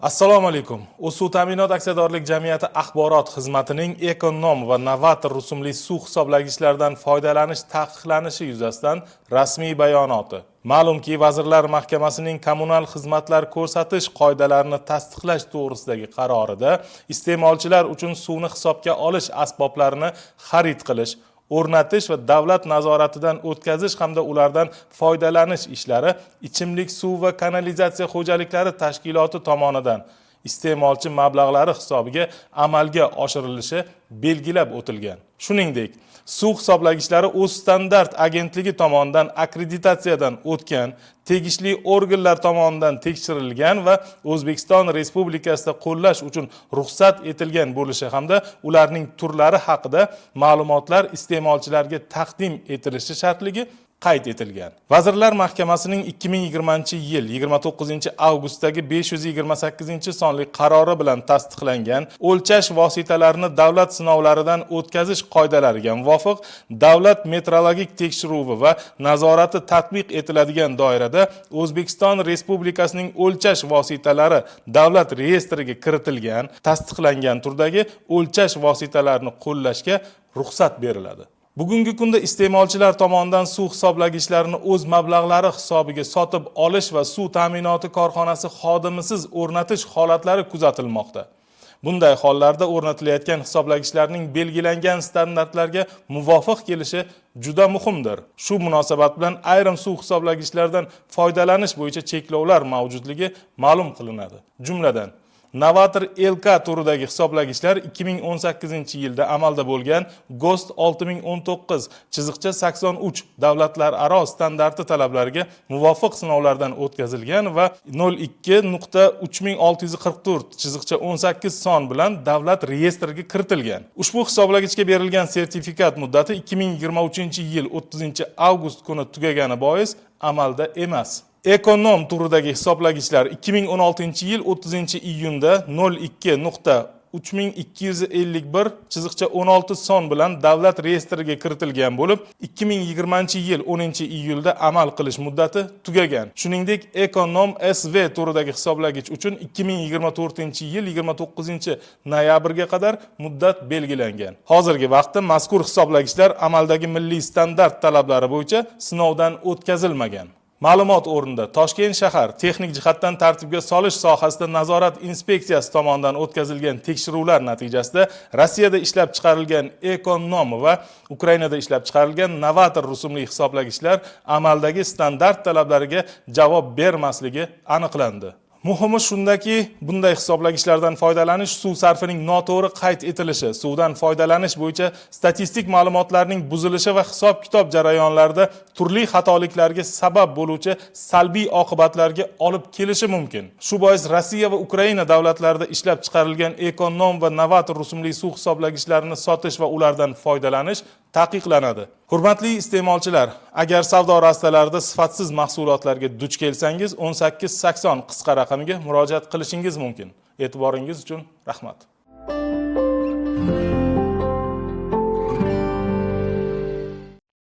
Assalomu alaykum. Suv ta'minot aksiyadorlik jamiyati axborot xizmatining Ekonom va Novator rusumli suv hisoblagichlardan foydalanish taqiqlanishi yuzasidan rasmiy bayonoti. Ma'lumki, Vazirlar Mahkamasining kommunal xizmatlar ko'rsatish qoidalarini tasdiqlash to'g'risidagi qarorida iste'molchilar uchun suvni hisobga olish asboblarini xarid qilish, o'rnatish va davlat nazoratidan o'tkazish hamda ulardan foydalanish ishlari ichimlik suv va kanalizatsiya xo'jaliklari tashkiloti tomonidan iste'molchi mablag'lari hisobiga amalga oshirilishi belgilab o'tilgan. Shuningdek, suv hisoblagichlari o'z standart agentligi tomonidan akkreditatsiyadan o'tgan, tegishli organlar tomonidan tekshirilgan va O'zbekiston Respublikasida qo'llash uchun ruxsat etilgan bo'lishi hamda ularning turlari haqida ma'lumotlar iste'molchilarga taqdim etilishi shartligi qayd etilgan. Vazirlar Mahkamasining 2020-yil 29-avgustdagi 528-sonli qarori bilan tasdiqlangan o'lchash vositalarini davlat sinovlaridan o'tkazish qoidalariga muvofiq davlat metrologik tekshiruvi va nazorati tatbiq etiladigan doirada O'zbekiston Respublikasining o'lchash vositalari davlat reyestriga kiritilgan, tasdiqlangan turdagi o'lchash vositalarini qo'llashga ruxsat beriladi. Bugungi kunda iste'molchilar tomonidan suv hisoblagichlarini o'z mablag'lari hisobiga sotib olish va suv ta'minoti korxonasi xodimisiz o'rnatish holatlari kuzatilmoqda. Bunday hollarda o'rnatilayotgan hisoblagichlarning belgilangan standartlarga muvofiq kelishi juda muhimdir. Shu munosabat bilan ayrim suv hisoblagichlaridan foydalanish bo'yicha cheklovlar mavjudligi ma'lum qilinadi. Jumladan, Novator LK turidagi hisoblagichlar 2018-yilda amalda bo'lgan GOST 6019-83 davlatlararo standarti talablariga muvofiq sinovlardan o'tkazilgan va 02.3644-18 son bilan davlat reyestriga kiritilgan. Ushbu hisoblagichga berilgan sertifikat muddati 2023-yil 30-avgust kuni tugagani bois amalda emas. Ekonom turidagi hisoblagichlar 2016-yil 30-iyunda 02.3251-16 son bilan davlat reyestriga kiritilgan bo'lib, 2020-yil 10-iyulda amal qilish muddati tugagan. Shuningdek, Ekonom SV turidagi hisoblagich uchun 2024-yil 29-noyabrga qadar muddat belgilangan. Hozirgi vaqtda mazkur hisoblagichlar amaldagi milliy standart talablari bo'yicha sinovdan o'tkazilmagan. Ma'lumot o'rnida Toshkent shahar texnik jihatdan tartibga solish sohasida nazorat inspeksiyasi tomonidan o'tkazilgan tekshiruvlar natijasida Rossiyada ishlab chiqarilgan Ekonom va Ukrainada ishlab chiqarilgan Novator rusumli hisoblagichlar amaldagi standart talablariga javob bermasligi aniqlandi. Muhimi shundaki, bunday hisoblagichlardan foydalanish suv sarfining noto'g'ri qayd etilishi, suvdan foydalanish bo'yicha statistik ma'lumotlarning buzilishi va hisob-kitob jarayonlarida turli xatoliklarga sabab bo'luvchi salbiy oqibatlarga olib kelishi mumkin. Shu bois Rossiya va Ukraina davlatlarida ishlab chiqarilgan Ekonom va Novator rusumli suv hisoblagichlarini sotish va ulardan foydalanish taqiqlanadi. Hurmatli iste'molchilar, agar savdo rastalarida sifatsiz mahsulotlarga duch kelsangiz, 1880 qisqa raqamiga murojaat qilishingiz mumkin. E'tiboringiz uchun rahmat.